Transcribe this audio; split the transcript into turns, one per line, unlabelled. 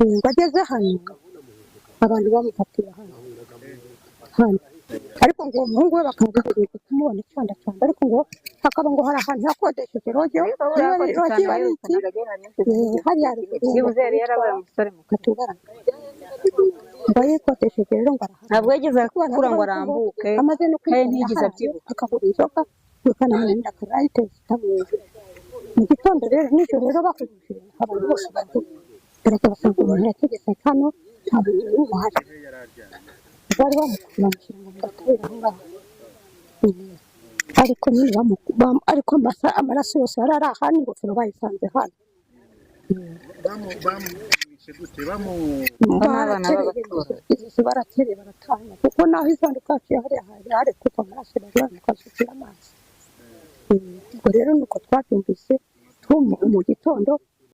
ngo ageze hano abantu bamufatiye hano ariko ngo umuhungu we bakaza kumubona cyanda ariko ngo hakaba ngo hari ahantu yakodesheje roge hariya
yari yarabaye umusore mu
katubara bayikotesheje rero ngo
ntabwo yigeze akura ngo arambuke
amaze no
kandi ntiyigeze abyibuka
akagura inzoga bikanamwenda akarayiteza itameze mu gitondo rero nijoro rero bakujije abantu bose bareka basanga umuntu yategetse hano nta muntu n'umuhari bari bamushyira mu gatabera aho ngaho ariko nyine ariko amaraso yose yari ari ahandi ingofero bayisanze hano baratereye baratanga kuko naho izondo kaciye hari kuko amaraso bari mukasukira amazi ubwo rero nuko twabyumvise mu gitondo